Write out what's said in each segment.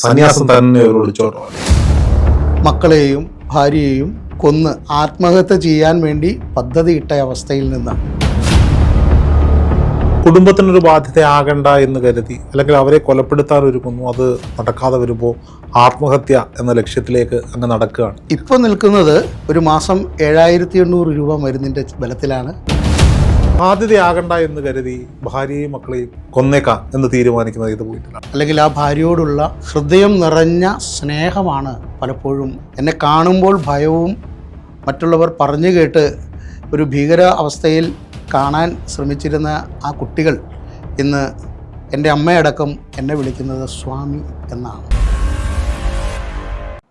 സന്യാസം തന്നെ ഒരു ഒളിച്ചോട്ടമാണ്. മക്കളെയും ഭാര്യയെയും കൊന്ന് ആത്മഹത്യ ചെയ്യാൻ വേണ്ടി പദ്ധതിയിട്ട അവസ്ഥയിൽ നിന്ന് കുടുംബത്തിനൊരു ബാധ്യതയാകണ്ട എന്ന് കരുതി അല്ലെങ്കിൽ അവരെ കൊലപ്പെടുത്താൻ ഒരുങ്ങുന്നു. അത് നടക്കാതെ വരുമ്പോൾ ആത്മഹത്യ എന്ന ലക്ഷ്യത്തിലേക്ക് അങ്ങ് നടക്കുകയാണ്. ഇപ്പോൾ നിൽക്കുന്നത് ഒരു മാസം 7,800 രൂപ മരുന്നിൻ്റെ ബലത്തിലാണ്. ബാധ്യതയാകണ്ട എന്ന് കരുതി ഭാര്യയും മക്കളെയും കൊന്നേക്കാം എന്ന് തീരുമാനിക്കുന്നത് ഇത് പോയിട്ടില്ല. അല്ലെങ്കിൽ ആ ഭാര്യയോടുള്ള ഹൃദയം നിറഞ്ഞ സ്നേഹമാണ് പലപ്പോഴും എന്നെ കാണുമ്പോൾ ഭയവും മറ്റുള്ളവർ പറഞ്ഞു കേട്ട് ഒരു ഭീകര അവസ്ഥയിൽ കാണാൻ ശ്രമിച്ചിരുന്ന ആ കുട്ടികൾ ഇന്ന് എൻ്റെ അമ്മയടക്കം എന്നെ വിളിക്കുന്നത് സ്വാമി എന്നാണ്.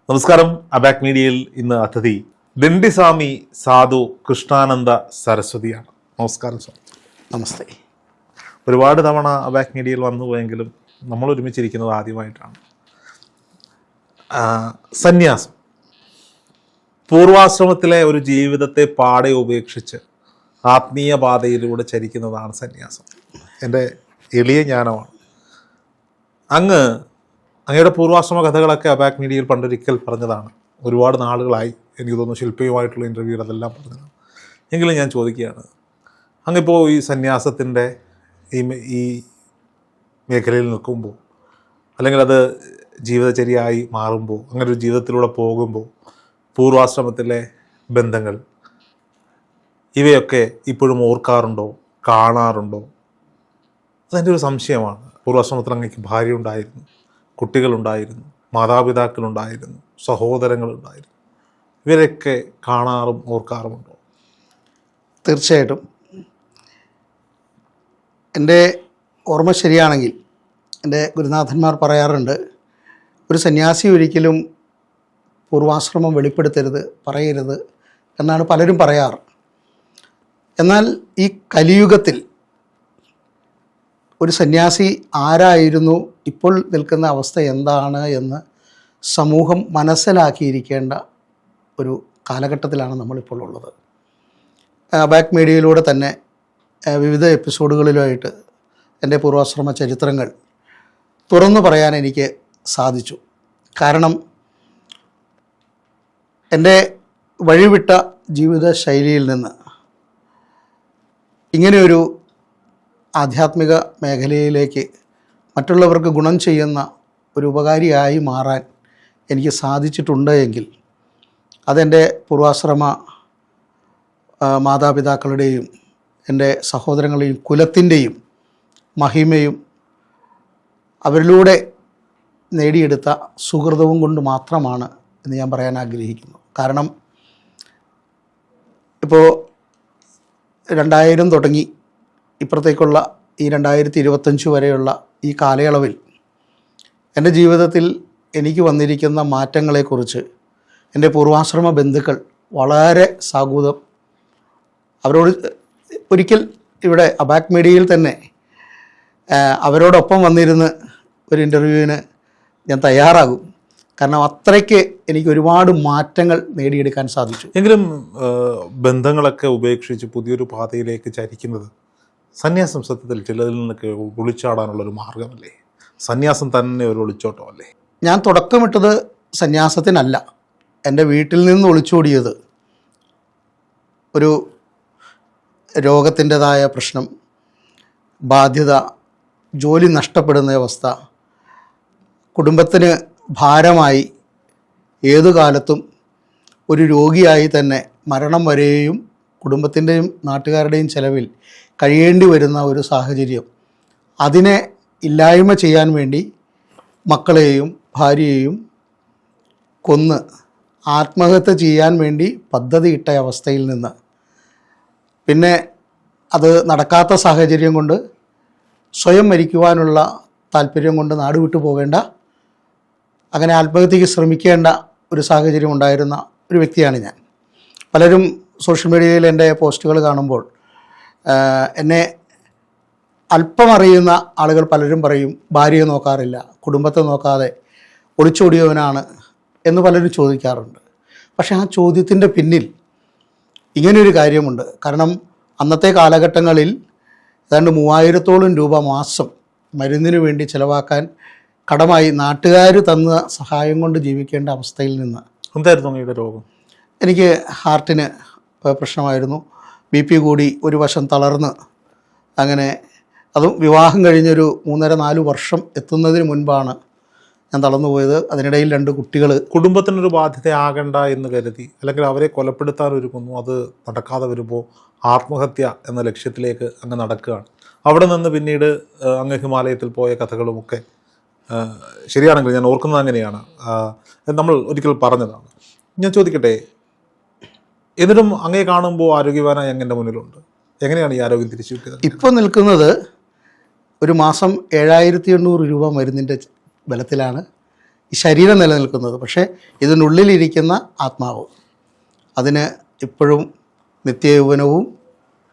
നമസ്കാരം. അബാക് മീഡിയയിൽ ഇന്ന് അതിഥി ദണ്ഡിസ്വാമി സാധു കൃഷ്ണാനന്ദ സരസ്വതിയാണ്. നമസ്കാരം സ്വാമി. നമസ്തേ. ഒരുപാട് തവണ അബാക് മീഡിയയിൽ വന്നു പോയെങ്കിലും നമ്മൾ ഒരുമിച്ചിരിക്കുന്നത് ആദ്യമായിട്ടാണ്. സന്യാസം, പൂർവാശ്രമത്തിലെ ഒരു ജീവിതത്തെ പാടെ ഉപേക്ഷിച്ച് ആത്മീയ പാതയിലൂടെ സന്യാസം. എൻ്റെ എളിയ ജ്ഞാനമാണ്. അങ്ങയുടെ പൂർവാശ്രമ കഥകളൊക്കെ അബാക് മീഡിയയിൽ പണ്ടൊരിക്കൽ പറഞ്ഞതാണ്. ഒരുപാട് നാളുകളായി എനിക്ക് തോന്നുന്നു ശില്പയുമായിട്ടുള്ള ഇൻ്റർവ്യൂകൾ അതെല്ലാം പറഞ്ഞതാണ്. എങ്കിലും ഞാൻ ചോദിക്കുകയാണ്, അങ്ങിപ്പോൾ ഈ സന്യാസത്തിൻ്റെ ഈ മേഖലയിൽ നിൽക്കുമ്പോൾ, അല്ലെങ്കിൽ അത് ജീവിതചര്യയായി മാറുമ്പോൾ, അങ്ങനെ ഒരു ജീവിതത്തിലൂടെ പോകുമ്പോൾ പൂർവാശ്രമത്തിലെ ബന്ധങ്ങൾ ഇവയൊക്കെ ഇപ്പോഴും ഓർക്കാറുണ്ടോ, കാണാറുണ്ടോ? അതെൻ്റെ ഒരു സംശയമാണ്. പൂർവാശ്രമത്തിൽ അങ്ങേക്ക് ഭാര്യ ഉണ്ടായിരുന്നു, കുട്ടികളുണ്ടായിരുന്നു, മാതാപിതാക്കളുണ്ടായിരുന്നു, സഹോദരങ്ങളുണ്ടായിരുന്നു. ഇവരൊക്കെ കാണാറും ഓർക്കാറുമുണ്ടോ? തീർച്ചയായിട്ടും. എൻ്റെ ഓർമ്മ ശരിയാണെങ്കിൽ എൻ്റെ ഗുരുനാഥന്മാർ പറയാറുണ്ട്, ഒരു സന്യാസി ഒരിക്കലും പൂർവാശ്രമം വെളിപ്പെടുത്തരുത്, പറയരുത് എന്നാണ് പലരും പറയാറ്. എന്നാൽ ഈ കലിയുഗത്തിൽ ഒരു സന്യാസി ആരായിരുന്നു, ഇപ്പോൾ നിൽക്കുന്ന അവസ്ഥ എന്താണ് എന്ന് സമൂഹം മനസ്സിലാക്കിയിരിക്കേണ്ട ഒരു കാലഘട്ടത്തിലാണ് നമ്മളിപ്പോൾ ഉള്ളത്. ബാക്ക് മീഡിയയിലൂടെ തന്നെ വിവിധ എപ്പിസോഡുകളിലായിട്ട് എൻ്റെ പൂർവാശ്രമ ചരിത്രങ്ങൾ തുറന്നു പറയാൻ എനിക്ക് സാധിച്ചു. കാരണം എൻ്റെ വഴിവിട്ട ജീവിത ശൈലിയിൽ നിന്ന് ഇങ്ങനെയൊരു ആധ്യാത്മിക മേഖലയിലേക്ക് മറ്റുള്ളവർക്ക് ഗുണം ചെയ്യുന്ന ഒരു ഉപകാരിയായി മാറാൻ എനിക്ക് സാധിച്ചിട്ടുണ്ട് എങ്കിൽ അതെൻ്റെ പൂർവാശ്രമ മാതാപിതാക്കളുടെയും എൻ്റെ സഹോദരങ്ങളുടെയും കുലത്തിൻ്റെയും മഹിമയും അവരിലൂടെ നേടിയെടുത്ത സുഹൃതവും കൊണ്ട് മാത്രമാണ് എന്ന് ഞാൻ പറയാൻ ആഗ്രഹിക്കുന്നു. കാരണം ഇപ്പോൾ 2000 തുടങ്ങി ഇപ്പുറത്തേക്കുള്ള ഈ 2025 വരെയുള്ള ഈ കാലയളവിൽ എൻ്റെ ജീവിതത്തിൽ എനിക്ക് വന്നിരിക്കുന്ന മാറ്റങ്ങളെക്കുറിച്ച് എൻ്റെ പൂർവാശ്രമ ബന്ധുക്കൾ വളരെ സാഗൂതം അവരോട് ഒരിക്കൽ ഇവിടെ അബാക് മീഡിയയിൽ തന്നെ അവരോടൊപ്പം വന്നിരുന്ന് ഒരു ഇൻ്റർവ്യൂവിന് ഞാൻ തയ്യാറാകും. കാരണം അത്രയ്ക്ക് എനിക്ക് ഒരുപാട് മാറ്റങ്ങൾ നേടിയെടുക്കാൻ സാധിച്ചു. എങ്കിലും ബന്ധങ്ങളൊക്കെ ഉപേക്ഷിച്ച് പുതിയൊരു പാതയിലേക്ക് ചരിക്കുന്നത് സന്യാസം സത്യത്തിൽ ചിലതിൽ നിന്നൊക്കെ ഒളിച്ചാടാനുള്ളൊരു മാർഗമല്ലേ? സന്യാസം തന്നെ ഒരു ഒളിച്ചോട്ടമല്ലേ? ഞാൻ തുടക്കമിട്ടത് സന്യാസത്തിനല്ല. എൻ്റെ വീട്ടിൽ നിന്ന് ഒളിച്ചോടിയത് ഒരു രോഗത്തിൻ്റെതായ പ്രശ്നം, ബാധ്യത, ജോലി നഷ്ടപ്പെടുന്ന അവസ്ഥ, കുടുംബത്തിന് ഭാരമായി ഏതു കാലത്തും ഒരു രോഗിയായി തന്നെ മരണം വരെയും കുടുംബത്തിൻ്റെയും നാട്ടുകാരുടെയും ചെലവിൽ കഴിയേണ്ടി വരുന്ന ഒരു സാഹചര്യം. അതിനെ ഇല്ലായ്മ ചെയ്യാൻ വേണ്ടി മക്കളെയും ഭാര്യയെയും കൊന്ന് ആത്മഹത്യ ചെയ്യാൻ വേണ്ടി പദ്ധതിയിട്ട അവസ്ഥയിൽ നിന്ന് പിന്നെ അത് നടക്കാത്ത സാഹചര്യം കൊണ്ട് സ്വയം മരിക്കുവാനുള്ള താല്പര്യം കൊണ്ട് നാട് വിട്ടു പോകേണ്ട, അങ്ങനെ ആത്മഹത്യക്ക് ശ്രമിക്കേണ്ട ഒരു സാഹചര്യം ഉണ്ടായിരുന്ന ഒരു വ്യക്തിയാണ് ഞാൻ. പലരും സോഷ്യൽ മീഡിയയിൽ എൻ്റെ പോസ്റ്റുകൾ കാണുമ്പോൾ എന്നെ അല്പം അറിയുന്ന ആളുകൾ പലരും പറയും, ഭാര്യയെ നോക്കാറില്ല, കുടുംബത്തെ നോക്കാതെ ഒളിച്ചോടിയവനാണ് എന്ന് പലരും ചോദിക്കാറുണ്ട്. പക്ഷേ ആ ചോദ്യത്തിൻ്റെ പിന്നിൽ ഇങ്ങനെയൊരു കാര്യമുണ്ട്. കാരണം അന്നത്തെ കാലഘട്ടങ്ങളിൽ ഏതാണ്ട് 3000-ഓളം രൂപ മാസം മരുന്നിന് വേണ്ടി ചിലവാക്കാൻ കടമായി നാട്ടുകാർ തന്ന സഹായം കൊണ്ട് ജീവിക്കേണ്ട അവസ്ഥയിൽ നിന്ന്. എന്തായിരുന്നു അങ്ങയുടെ രോഗം? എനിക്ക് ഹാർട്ടിന് പ്രശ്നമായിരുന്നു. BP കൂടി ഒരു വശം തളർന്ന്, അങ്ങനെ അതും വിവാഹം കഴിഞ്ഞൊരു 3.5-4 വർഷം എത്തുന്നതിന് മുൻപാണ് ഞാൻ തളർന്നു പോയത്. അതിനിടയിൽ 2 കുട്ടികൾ. കുടുംബത്തിനൊരു ബാധ്യതയാകണ്ട എന്ന് കരുതി, അല്ലെങ്കിൽ അവരെ കൊലപ്പെടുത്താൻ ഒരുങ്ങുന്നു, അത് നടക്കാതെ വരുമ്പോൾ ആത്മഹത്യ എന്ന ലക്ഷ്യത്തിലേക്ക് അങ്ങ് നടക്കുകയാണ്. അവിടെ നിന്ന് പിന്നീട് അങ്ങ് ഹിമാലയത്തിൽ പോയ കഥകളുമൊക്കെ ശരിയാണെങ്കിൽ ഞാൻ ഓർക്കുന്നത് അങ്ങനെയാണ്, നമ്മൾ ഒരിക്കൽ പറഞ്ഞതാണ്. ഞാൻ ചോദിക്കട്ടെ, എന്നിട്ടും അങ്ങേ കാണുമ്പോൾ ആരോഗ്യവാനായി അങ്ങൻ്റെ മുന്നിലുണ്ട്. എങ്ങനെയാണ് ഈ ആരോഗ്യം തിരിച്ചു കിട്ടിയത്? ഇപ്പോൾ നിൽക്കുന്നത് ഒരു മാസം 7,800 രൂപ മരുന്നിൻ്റെ ബലത്തിലാണ് ഈ ശരീരം നിലനിൽക്കുന്നത്. പക്ഷേ ഇതിനുള്ളിലിരിക്കുന്ന ആത്മാവ്, അതിന് ഇപ്പോഴും നിത്യയൗവനവും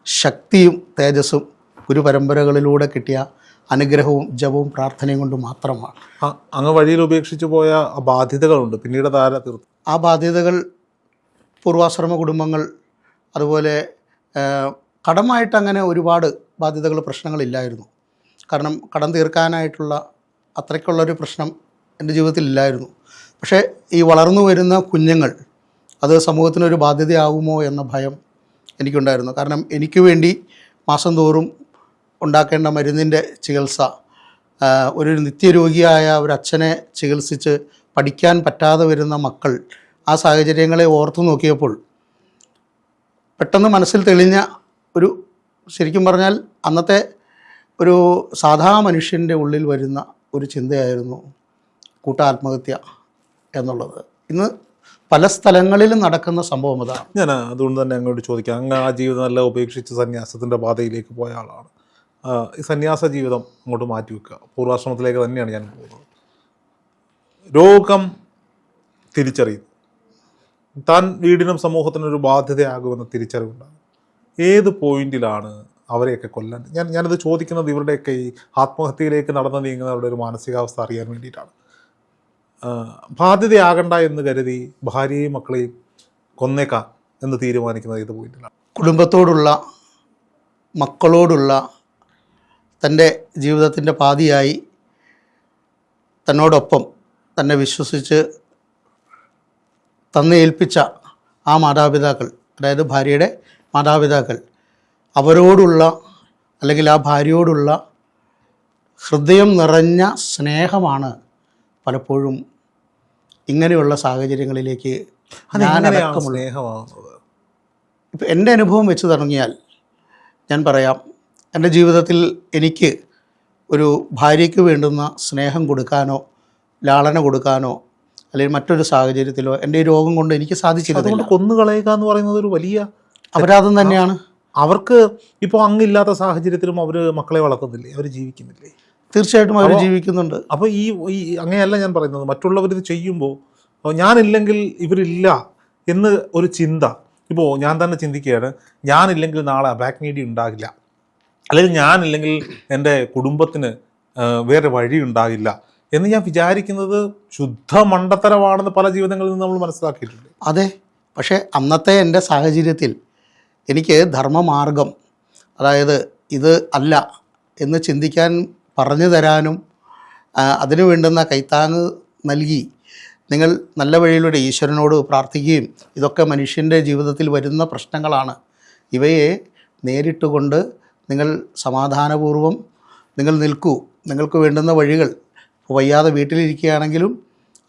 ശക്തിയും തേജസ്സും ഗുരുപരമ്പരകളിലൂടെ കിട്ടിയ അനുഗ്രഹവും ജപവും പ്രാർത്ഥനയും കൊണ്ട് മാത്രമാണ്. അങ്ങ് വഴിയിൽ ഉപേക്ഷിച്ചു പോയ ബാധ്യതകളുണ്ട്, പിന്നീട് താര തീർത്തു. ആ ബാധ്യതകൾ പൂർവാശ്രമ കുടുംബങ്ങൾ, അതുപോലെ കടമായിട്ട് അങ്ങനെ ഒരുപാട് ബാധ്യതകൾ, പ്രശ്നങ്ങളില്ലായിരുന്നു. കാരണം കടം തീർക്കാനായിട്ടുള്ള അത്രയ്ക്കുള്ളൊരു പ്രശ്നം എൻ്റെ ജീവിതത്തിൽ ഇല്ലായിരുന്നു. പക്ഷേ ഈ വളർന്നു വരുന്ന കുഞ്ഞുങ്ങൾ അത് സമൂഹത്തിനൊരു ബാധ്യതയാകുമോ എന്ന ഭയം എനിക്കുണ്ടായിരുന്നു. കാരണം എനിക്ക് വേണ്ടി മാസം തോറും ഉണ്ടാക്കേണ്ട മരുന്നിൻ്റെ ചികിത്സ, ഒരു നിത്യരോഗിയായ ഒരു അച്ഛനെ ചികിത്സിച്ച് പഠിക്കാൻ പറ്റാതെ വരുന്ന മക്കൾ, ആ സാഹചര്യങ്ങളെ ഓർത്തു നോക്കിയപ്പോൾ പെട്ടെന്ന് മനസ്സിൽ തെളിഞ്ഞ ഒരു, ശരിക്കും പറഞ്ഞാൽ അന്നത്തെ ഒരു സാധാ മനുഷ്യൻ്റെ ഉള്ളിൽ വരുന്ന ഒരു ചിന്തയായിരുന്നു കൂട്ടാത്മഹത്യ എന്നുള്ളത്. ഇന്ന് പല സ്ഥലങ്ങളിലും നടക്കുന്ന സംഭവം അതാണ്. ഞാൻ അതുകൊണ്ട് തന്നെ അങ്ങോട്ട് ചോദിക്കാം, അങ്ങ് ആ ജീവിതം എല്ലാം ഉപേക്ഷിച്ച് സന്യാസത്തിൻ്റെ പാതയിലേക്ക് പോയ ആളാണ്. ഈ സന്യാസ ജീവിതം അങ്ങോട്ട് മാറ്റിവെക്കുക, പൂർവാശ്രമത്തിലേക്ക് തന്നെയാണ് ഞാൻ പോകുന്നത്. രോഗം തിരിച്ചറിയുന്നു, താൻ വീടിനും സമൂഹത്തിനും ഒരു ബാധ്യതയാകുമെന്ന തിരിച്ചറിവുണ്ടാകും. ഏത് പോയിന്റിലാണ് അവരെയൊക്കെ കൊല്ലാൻ? ഞാനത് ചോദിക്കുന്നത് ഇവരുടെയൊക്കെ ഈ ആത്മഹത്യയിലേക്ക് നടന്നു നീങ്ങുന്നവരുടെ ഒരു മാനസികാവസ്ഥ അറിയാൻ വേണ്ടിയിട്ടാണ്. ബാധ്യതയാകണ്ട എന്ന് കരുതി ഭാര്യയെയും മക്കളെയും കൊന്നേക്കാം എന്ന് തീരുമാനിക്കുന്നത് ഏത് പോയിന്റിലാണ്? കുടുംബത്തോടുള്ള, മക്കളോടുള്ള തൻ്റെ ജീവിതത്തിൻ്റെ പാതിയായി തന്നോടൊപ്പം തന്നെ വിശ്വസിച്ച് തന്നേൽപ്പിച്ച ആ മാതാപിതാക്കൾ, അതായത് ഭാര്യയുടെ മാതാപിതാക്കൾ, അവരോടുള്ള, അല്ലെങ്കിൽ ആ ഭാര്യയോടുള്ള ഹൃദയം നിറഞ്ഞ സ്നേഹമാണ് പലപ്പോഴും ഇങ്ങനെയുള്ള സാഹചര്യങ്ങളിലേക്ക് ഞാനടക്കമുള്ള സ്നേഹമാകുന്നത്. ഇപ്പം എൻ്റെ അനുഭവം വെച്ച് തുടങ്ങിയാൽ ഞാൻ പറയാം, എൻ്റെ ജീവിതത്തിൽ എനിക്ക് ഒരു ഭാര്യയ്ക്ക് വേണ്ടുന്ന സ്നേഹം കൊടുക്കാനോ ലാളന കൊടുക്കാനോ അല്ലെങ്കിൽ മറ്റൊരു സാഹചര്യത്തിലോ എൻ്റെ ഈ രോഗം കൊണ്ട് എനിക്ക് സാധിച്ചിരുന്നില്ല. അതുകൊണ്ട് കൊന്നുകളയുക എന്ന് പറയുന്നത് ഒരു വലിയ അപരാധം തന്നെയാണ്. അവർക്ക് ഇപ്പോൾ അങ്ങില്ലാത്ത സാഹചര്യത്തിലും അവർ മക്കളെ വളർത്തുന്നില്ലേ, അവർ ജീവിക്കുന്നില്ലേ? തീർച്ചയായിട്ടും അവർ ജീവിക്കുന്നുണ്ട്. അപ്പോൾ ഈ അങ്ങനെയല്ല ഞാൻ പറയുന്നത്, മറ്റുള്ളവരിത് ചെയ്യുമ്പോൾ ഞാനില്ലെങ്കിൽ ഇവരില്ല എന്ന് ഒരു ചിന്ത. ഇപ്പോൾ ഞാൻ തന്നെ ചിന്തിക്കുകയാണ്, ഞാനില്ലെങ്കിൽ നാളെ അബാക് മീഡിയ ഉണ്ടാകില്ല, അല്ലെങ്കിൽ ഞാനില്ലെങ്കിൽ എൻ്റെ കുടുംബത്തിന് വേറെ വഴി ഉണ്ടാകില്ല എന്ന് ഞാൻ വിചാരിക്കുന്നത് ശുദ്ധ മണ്ടത്തരമാണെന്ന് പല ജീവിതങ്ങളിൽ നിന്ന് നമ്മൾ മനസ്സിലാക്കിയിട്ടുണ്ട്. അതെ, പക്ഷേ അന്നത്തെ എൻ്റെ സാഹചര്യത്തിൽ എനിക്ക് ധർമ്മമാർഗം, അതായത് ഇത് അല്ല എന്ന് ചിന്തിക്കാൻ പറഞ്ഞു തരാനും അതിനു വേണ്ടുന്ന കൈത്താങ്ങ് നൽകി, നിങ്ങൾ നല്ല വഴിയിലൂടെ ഈശ്വരനോട് പ്രാർത്ഥിക്കുകയും, ഇതൊക്കെ മനുഷ്യൻ്റെ ജീവിതത്തിൽ വരുന്ന പ്രശ്നങ്ങളാണ്, ഇവയെ നേരിട്ടുകൊണ്ട് നിങ്ങൾ സമാധാനപൂർവ്വം നിങ്ങൾ നിൽക്കൂ, നിങ്ങൾക്ക് വേണ്ടുന്ന വഴികൾ, വയ്യാതെ വീട്ടിലിരിക്കുകയാണെങ്കിലും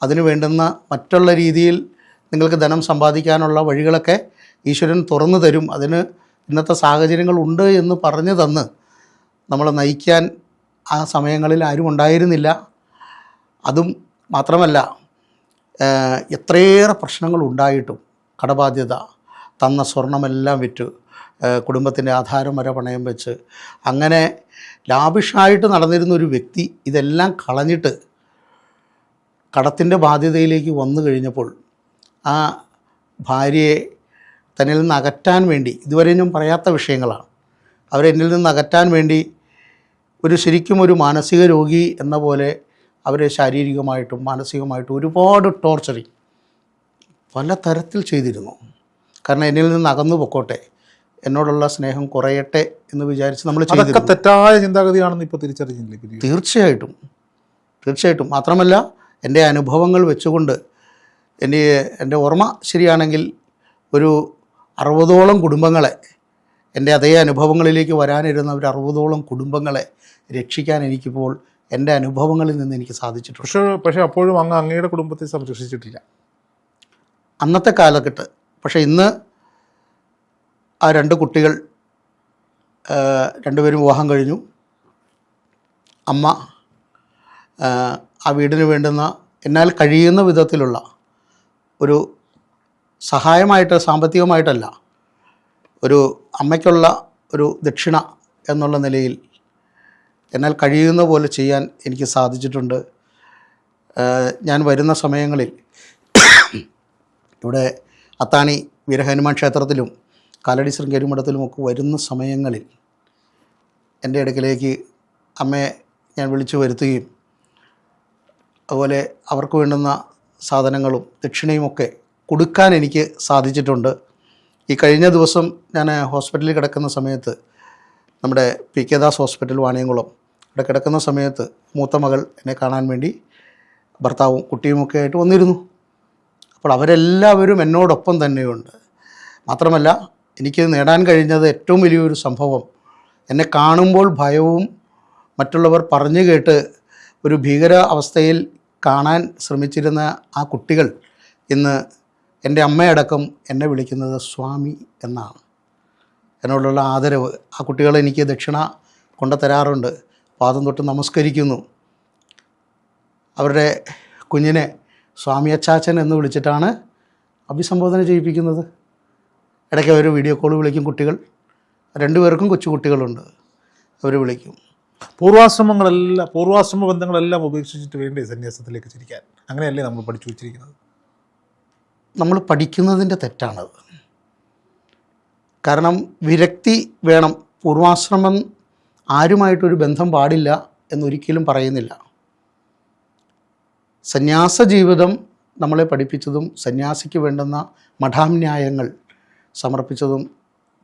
അതിന് വേണ്ടുന്ന മറ്റുള്ള രീതിയിൽ നിങ്ങൾക്ക് ധനം സമ്പാദിക്കാനുള്ള വഴികളൊക്കെ ഈശ്വരൻ തുറന്നു തരും, അതിന് ഇന്നത്തെ സാഹചര്യങ്ങളുണ്ട് എന്ന് പറഞ്ഞു തന്ന് നമ്മളെ നയിക്കാൻ ആ സമയങ്ങളിൽ ആരും ഉണ്ടായിരുന്നില്ല. അതും മാത്രമല്ല, എത്രയേറെ പ്രശ്നങ്ങൾ ഉണ്ടായിട്ടും കടബാധ്യത, തന്ന സ്വർണമെല്ലാം വിറ്റ് കുടുംബത്തിൻ്റെ ആധാരം വരെ പണയം വെച്ച് അങ്ങനെ ലാവിഷായിട്ട് നടന്നിരുന്ന ഒരു വ്യക്തി ഇതെല്ലാം കളഞ്ഞിട്ട് കടത്തിൻ്റെ ബാധ്യതയിലേക്ക് വന്നു കഴിഞ്ഞപ്പോൾ ആ ഭാര്യയെ തന്നിൽ നിന്ന് അകറ്റാൻ വേണ്ടി, ഇതുവരെ ഞാൻ പറയാത്ത വിഷയങ്ങളാണ്, അവരെന്നിൽ നിന്ന് അകറ്റാൻ വേണ്ടി ശരിക്കും ഒരു മാനസിക രോഗി എന്ന പോലെ അവരെ ശാരീരികമായിട്ടും മാനസികമായിട്ടും ഒരുപാട് ടോർച്ചറിങ് പല തരത്തിൽ ചെയ്തിരുന്നു. കാരണം എന്നിൽ നിന്ന് അകന്നു പൊക്കോട്ടെ, എന്നോടുള്ള സ്നേഹം കുറയട്ടെ എന്ന് വിചാരിച്ച് നമ്മൾ ചെയ്തിരുന്നു. തെറ്റായ ചിന്താഗതിയാണെന്ന് ഇപ്പോൾ തിരിച്ചറിഞ്ഞില്ലേ? തീർച്ചയായിട്ടും തീർച്ചയായിട്ടും. മാത്രമല്ല എൻ്റെ അനുഭവങ്ങൾ വെച്ചുകൊണ്ട് എൻ്റെ ഓർമ്മ ശരിയാണെങ്കിൽ ഒരു 60ഓളം കുടുംബങ്ങളെ, എൻ്റെ അതേ അനുഭവങ്ങളിലേക്ക് വരാനിരുന്ന ഒരു 60ഓളം കുടുംബങ്ങളെ രക്ഷിക്കാൻ എനിക്കിപ്പോൾ എൻ്റെ അനുഭവങ്ങളിൽ നിന്ന് എനിക്ക് സാധിച്ചിട്ടുണ്ട്. പക്ഷേ അപ്പോഴും അങ്ങയുടെ കുടുംബത്തെ സംരക്ഷിച്ചിട്ടില്ല അന്നത്തെ കാലഘട്ടം. പക്ഷേ ഇന്ന് ആ 2 കുട്ടികൾ, 2 പേരും വിവാഹം കഴിഞ്ഞു. അമ്മ ആ വീടിന് വേണ്ടുന്ന എന്നാൽ കഴിയുന്ന വിധത്തിലുള്ള ഒരു സഹായമായിട്ട്, സാമ്പത്തികമായിട്ടല്ല, ഒരു അമ്മയ്ക്കുള്ള ഒരു ദക്ഷിണ എന്നുള്ള നിലയിൽ എന്നാൽ കഴിയുന്ന പോലെ ചെയ്യാൻ എനിക്ക് സാധിച്ചിട്ടുണ്ട്. ഞാൻ വരുന്ന സമയങ്ങളിൽ ഇവിടെ അത്താണി വീരഹനുമാൻ ക്ഷേത്രത്തിലും കാലടി ശൃംഗേരി മഠത്തിലുമൊക്കെ വരുന്ന സമയങ്ങളിൽ എൻ്റെ അടുക്കലേക്ക് അമ്മയെ ഞാൻ വിളിച്ചു വരുത്തുകയും അതുപോലെ അവർക്ക് വേണ്ടുന്ന സാധനങ്ങളും ദക്ഷിണയുമൊക്കെ കൊടുക്കാൻ എനിക്ക് സാധിച്ചിട്ടുണ്ട്. ഈ കഴിഞ്ഞ ദിവസം ഞാൻ ഹോസ്പിറ്റലിൽ കിടക്കുന്ന സമയത്ത്, നമ്മുടെ P K Das hospital Vaniyamkulam, ഇവിടെ കിടക്കുന്ന സമയത്ത് മൂത്ത മകൾ എന്നെ കാണാൻ വേണ്ടി ഭർത്താവും കുട്ടിയുമൊക്കെ ആയിട്ട് വന്നിരുന്നു. അപ്പോൾ അവരെല്ലാവരും എന്നോടൊപ്പം തന്നെയുണ്ട്. മാത്രമല്ല എനിക്ക് നേടാൻ കഴിഞ്ഞത് ഏറ്റവും വലിയൊരു സംഭവം, എന്നെ കാണുമ്പോൾ ഭയവും മറ്റുള്ളവർ പറഞ്ഞു കേട്ട് ഒരു ഭീകര അവസ്ഥയിൽ കാണാൻ ശ്രമിച്ചിരുന്ന ആ കുട്ടികൾ ഇന്ന് എൻ്റെ അമ്മയടക്കം എന്നെ വിളിക്കുന്നത് സ്വാമി എന്നാണ്. എന്നോടുള്ള ആദരവ്, ആ കുട്ടികൾ എനിക്ക് ദക്ഷിണ കൊണ്ടു തരാറുണ്ട്. പാദം തൊട്ട് നമസ്കരിക്കുന്നു. അവരുടെ കുഞ്ഞിനെ സ്വാമി അച്ചാച്ചൻ എന്ന് വിളിച്ചിട്ടാണ് അഭിസംബോധന ചെയ്യിപ്പിക്കുന്നത്. ഇടയ്ക്ക് അവർ വീഡിയോ കോൾ വിളിക്കും. കുട്ടികൾ 2 പേർക്കും കൊച്ചു കുട്ടികളുണ്ട്, അവർ വിളിക്കും. പൂർവാശ്രമ ബന്ധങ്ങളെല്ലാം ഉപേക്ഷിച്ചിട്ട് വേണ്ടേ സന്യാസത്തിലേക്ക് ചിരിക്കാൻ? അങ്ങനെയല്ലേ നമ്മൾ പഠിച്ചു വച്ചിരിക്കുന്നത്? നമ്മൾ പഠിക്കുന്നതിൻ്റെ തെറ്റാണത്. കാരണം വിരക്തി വേണം. പൂർവാശ്രമം ആരുമായിട്ടൊരു ബന്ധം പാടില്ല എന്നൊരിക്കലും പറയുന്നില്ല. സന്യാസ ജീവിതം നമ്മളെ പഠിപ്പിച്ചതും സന്യാസിക്ക് വേണ്ടുന്ന മഠാന്യായങ്ങൾ സമർപ്പിച്ചതും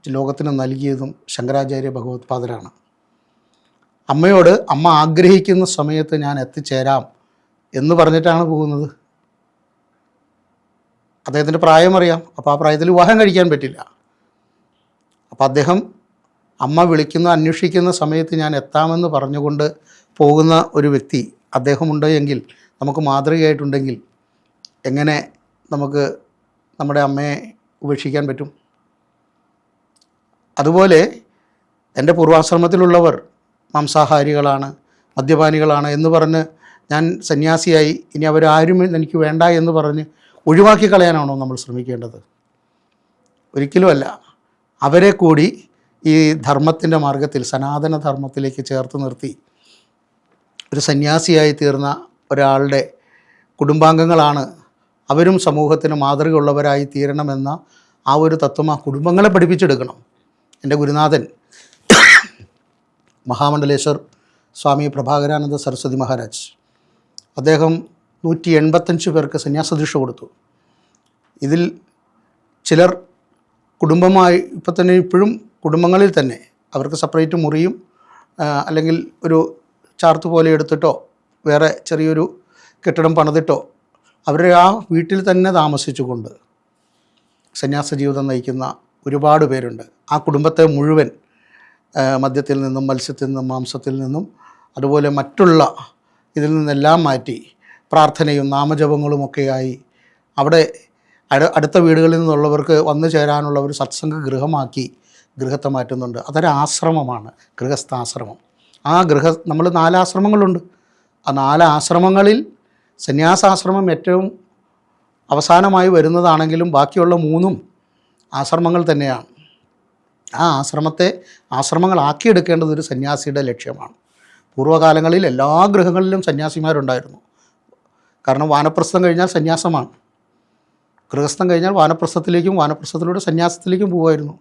ലോകത്തിന് നൽകിയതും ശങ്കരാചാര്യ ഭഗവത്പാദരാണ്. അമ്മയോട് അമ്മ ആഗ്രഹിക്കുന്ന സമയത്ത് ഞാൻ എത്തിച്ചേരാം എന്ന് പറഞ്ഞിട്ടാണ് പോകുന്നത്. അദ്ദേഹത്തിൻ്റെ പ്രായം അറിയാം. അപ്പോൾ ആ പ്രായത്തിൽ വിവാഹം കഴിക്കാൻ പറ്റില്ല. അപ്പോൾ അദ്ദേഹം അമ്മ വിളിക്കുന്ന, അന്വേഷിക്കുന്ന സമയത്ത് ഞാൻ എത്താമെന്ന് പറഞ്ഞുകൊണ്ട് പോകുന്ന ഒരു വ്യക്തി അദ്ദേഹമുണ്ട് എങ്കിൽ, നമുക്ക് മാതൃകയായിട്ടുണ്ടെങ്കിൽ എങ്ങനെ നമുക്ക് നമ്മുടെ അമ്മയെ ഉപേക്ഷിക്കാൻ പറ്റും? അതുപോലെ എൻ്റെ പൂർവാശ്രമത്തിലുള്ളവർ മാംസാഹാരികളാണ്, മദ്യപാനികളാണ് എന്ന് പറഞ്ഞ് ഞാൻ സന്യാസിയായി ഇനി അവരാരും എനിക്ക് വേണ്ട എന്ന് പറഞ്ഞ് ഒഴിവാക്കി കളയാനാണോ നമ്മൾ ശ്രമിക്കേണ്ടത്? ഒരിക്കലുമല്ല. അവരെ കൂടി ഈ ധർമ്മത്തിൻ്റെ മാർഗത്തിൽ, സനാതന ധർമ്മത്തിലേക്ക് ചേർത്ത് നിർത്തി ഒരു സന്യാസിയായി തീർന്ന ഒരാളുടെ കുടുംബാംഗങ്ങളാണ് അവരും സമൂഹത്തിന് മാതൃകയുള്ളവരായി തീരണമെന്ന ആ ഒരു തത്വം ആ കുടുംബങ്ങളെ പഠിപ്പിച്ചെടുക്കണം. എൻ്റെ ഗുരുനാഥൻ മഹാമണ്ഡലേശ്വർ സ്വാമി പ്രഭാകരാനന്ദ സരസ്വതി മഹാരാജ്, അദ്ദേഹം 185 പേർക്ക് സന്യാസദീക്ഷ കൊടുത്തു. ഇതിൽ ചിലർ കുടുംബമായി ഇപ്പോഴും കുടുംബങ്ങളിൽ തന്നെ അവർക്ക് സെപ്പറേറ്റ് മുറിയും അല്ലെങ്കിൽ ഒരു ചാർത്ത് പോലെ എടുത്തിട്ടോ വേറെ ചെറിയൊരു കെട്ടിടം പണിതിട്ടോ അവരെ ആ വീട്ടിൽ തന്നെ താമസിച്ചുകൊണ്ട് സന്യാസ ജീവിതം നയിക്കുന്ന ഒരുപാട് പേരുണ്ട്. ആ കുടുംബത്തെ മുഴുവൻ മദ്യത്തിൽ നിന്നും, മത്സ്യത്തിൽ നിന്നും, മാംസത്തിൽ നിന്നും, അതുപോലെ മറ്റുള്ള ഇതിൽ നിന്നെല്ലാം മാറ്റി പ്രാർത്ഥനയും നാമജപങ്ങളുമൊക്കെയായി അവിടെ അടുത്ത വീടുകളിൽ നിന്നുള്ളവർക്ക് വന്നു ചേരാനുള്ള ഒരു സത്സംഗ ഗൃഹമാക്കി ഗൃഹത്തെ മാറ്റുന്നുണ്ട്. അതൊരു ആശ്രമമാണ്, ഗൃഹസ്ഥാശ്രമം. ആ നമ്മൾ 4 ആശ്രമങ്ങളുണ്ട്. ആ 4 ആശ്രമങ്ങളിൽ സന്യാസാശ്രമം ഏറ്റവും അവസാനമായി വരുന്നതാണെങ്കിലും ബാക്കിയുള്ള 3ഉം ആശ്രമങ്ങൾ തന്നെയാണ്. ആ ആശ്രമങ്ങളാക്കിയെടുക്കേണ്ടത് ഒരു സന്യാസിയുടെ ലക്ഷ്യമാണ്. പൂർവ്വകാലങ്ങളിൽ എല്ലാ ഗൃഹങ്ങളിലും സന്യാസിമാരുണ്ടായിരുന്നു. കാരണം വാനപ്രസ്ഥം കഴിഞ്ഞാൽ സന്യാസമാണ്, ഗൃഹസ്ഥം കഴിഞ്ഞാൽ വാനപ്രസ്ഥത്തിലേക്കും വാനപ്രസ്ഥത്തിലൂടെ സന്യാസത്തിലേക്കും പോകുമായിരുന്നു.